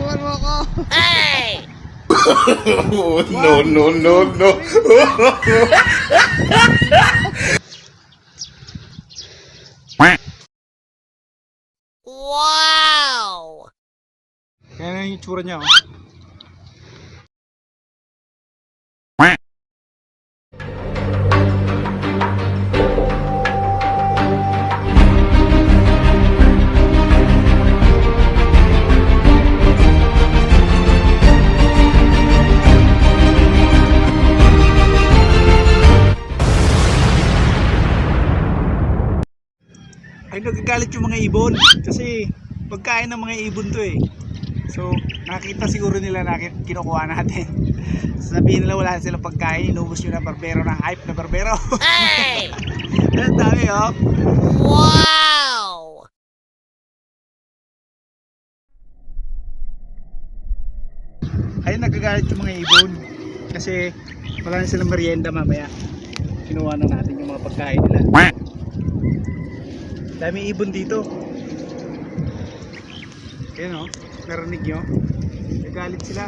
Tulungan mo ako. Hey! No, no, no, no. Wow! Kaya na yung itsura niya, oh. Ay, nagagalit yung mga ibon kasi pagkain ng mga ibon to eh. So nakita siguro nila na kinukuha natin. Sabihin nila wala silang pagkain, inubos yun ng barbero, ng hype na barbero. Hey! Ang dami, oh. Wow! Ay, nagagalit yung mga ibon kasi wala na silang merienda mamaya. Kinuha na natin yung mga pagkain nila. Dami ibon dito. Ayan, oh, narinig nyo? Nagalit sila.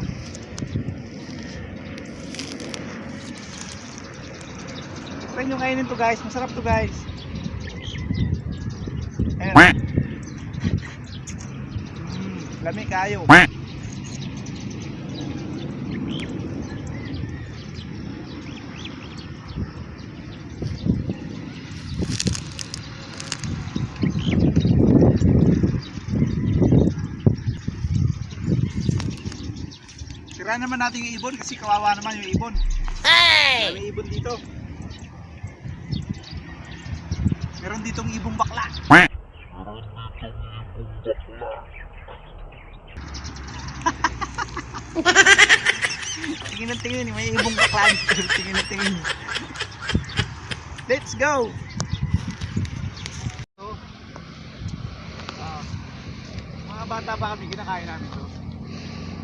Try nyo kainin to, guys. Masarap to, guys. Ayan. Lami kayo. Tira naman natin yung ibon kasi kawawa naman yung ibon. Hey! May ibon dito. Meron ditong ibong bakla. Tingin na tingin, may ibong bakla. Tingin na tingin. Let's go! So, mga bata pa kami, kinakain namin to.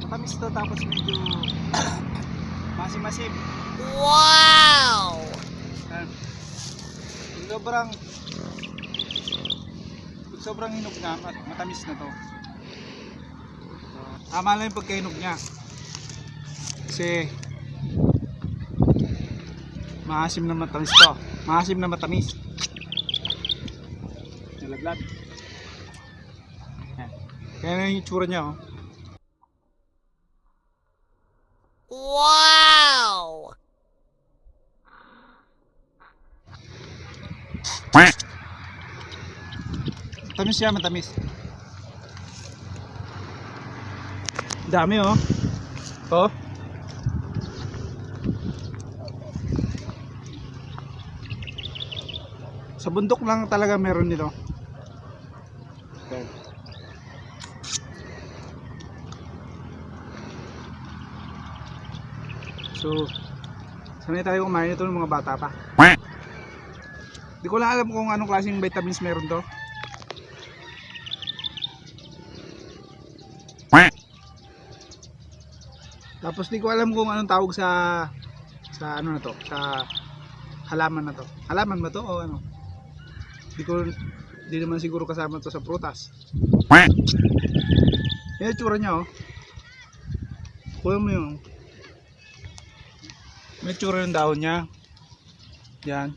Matamis to tapos medyo masim-masim. Wow! Sobrang sobrang hinog na, matamis na to. Tama lang yung pagkahinog niya kasi maasim na matamis to. Maasim na matamis. Nalaglag. Kaya na yung itsura niya, oh. Wow! Matamis siya, matamis. Dami, oh. Oh. Sa bundok lang talaga meron nito. Okay. So, sanay tayo kumain ito ng mga bata pa. Di ko lang alam kung anong klaseng vitamins meron to. Tapos di ko alam kung anong tawag sa ano na to, sa halaman na to. Halaman ba to o ano? Di naman siguro kasama to sa prutas. Yan yung tsura niya, oh. Kuha mo yun. May tsura yung dahon niya. Yan.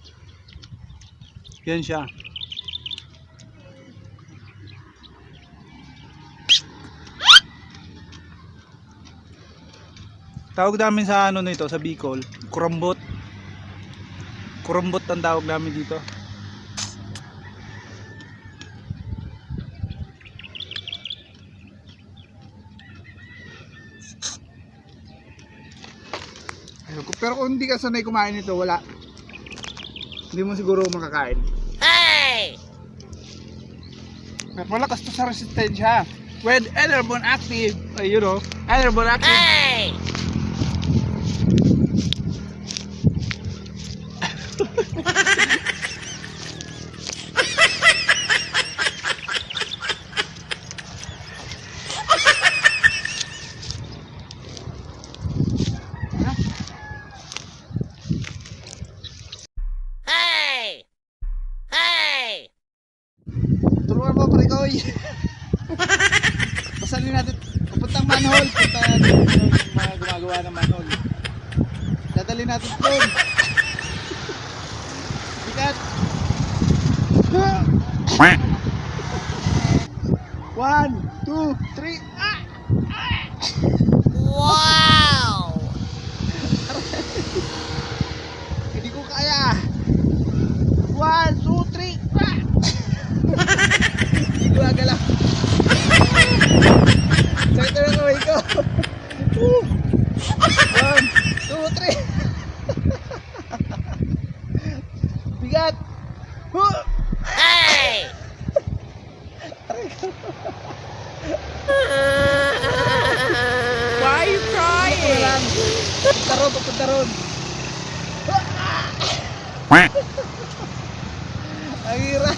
Yan siya. Tawag namin sa ano nito, sa Bicol, kurambot. Kurambot ang tawag namin dito. Pero kung hindi ka sanay kumain nito, wala. Hindi mo siguro makakain. Hey! Malakas to sa resistensya. When airborne active, you know, airborne active. Hey! Hey! Hey! Tulungan mo, pre koy. Pasanin natin. Papunta ang manhole. Punta natin yung mga gumagawa ng manhole. Dadali natin doon. Bigat. 1, 2, 3. Wow! Hindi ko kaya. 1, 2, 3. Hindi ko agalaw. Sakit na ng kamay ko. 1, 2, 3. Bigat. Hey! Why are you crying? Punta ron, papunta ron. Ang hirap.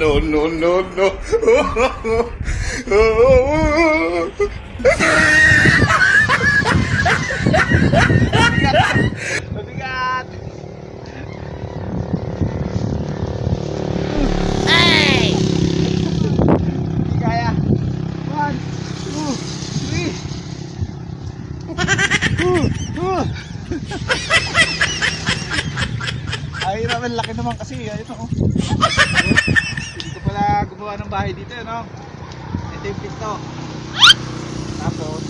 No, no, no, no. Mabigat. Hey! Hindi kaya. 1, 2, 3. Ay, hirap. Ang laki naman kasi. Ayun o. Hindi ko pala gumawa ng bahay dito. No? Ito yung pinto. Tapos,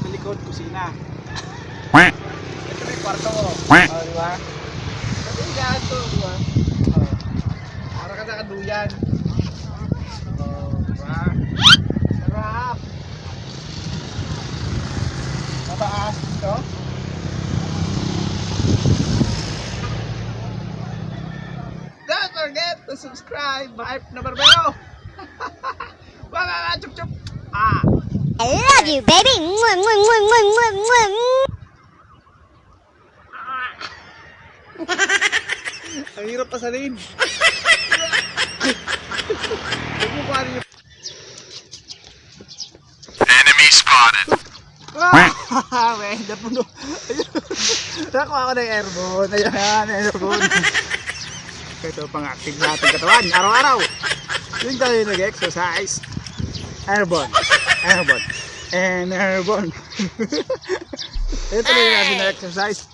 sa likod, kusina. Ito na yung kwarto ko. O, di ba? Ito yung gato, di ba? O. Para ka nakaduyan. O, di ba? Sarap. Mataas dito. Don't forget to subscribe. Hype na Barbero. Wala, chup chup. Ah. I love you, baby. Mwah, mwah, mwah, mwah, mwah, mwah. Ang hirap pasalin. Huwag mo paano yung... Enemy spotted. Ah! Weh, napuno. Nakuha ko ng airborne. Ayan, airborne. Ito pang active natin katawan. Araw-araw. Yung tayo nag-exercise. Airborne. Airborne. And airborne. Ito na yung natin na-exercise.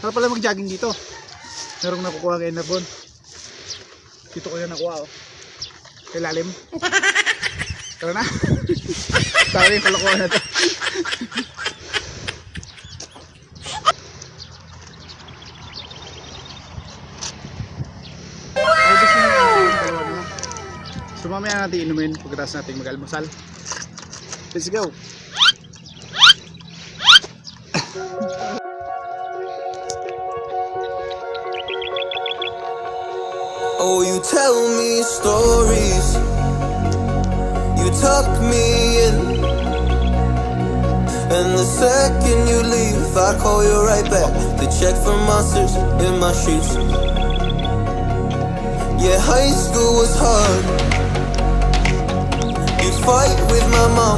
Sarap pala mag-jogging dito. Merong nakukuha kay airborne. Dito ko yan nakuha, oh. Kailalim. Tara na. Tara yung kalokohan na to. Ubus na yung dalawa naman. So mamaya natin inumin pagkatapos natin mag-almusal. Let's go. Oh, you tell me stories, you tuck me in, and the second you leave, I call you right back to check for monsters in my sheets. Yeah, high school was hard. You fight with my mom.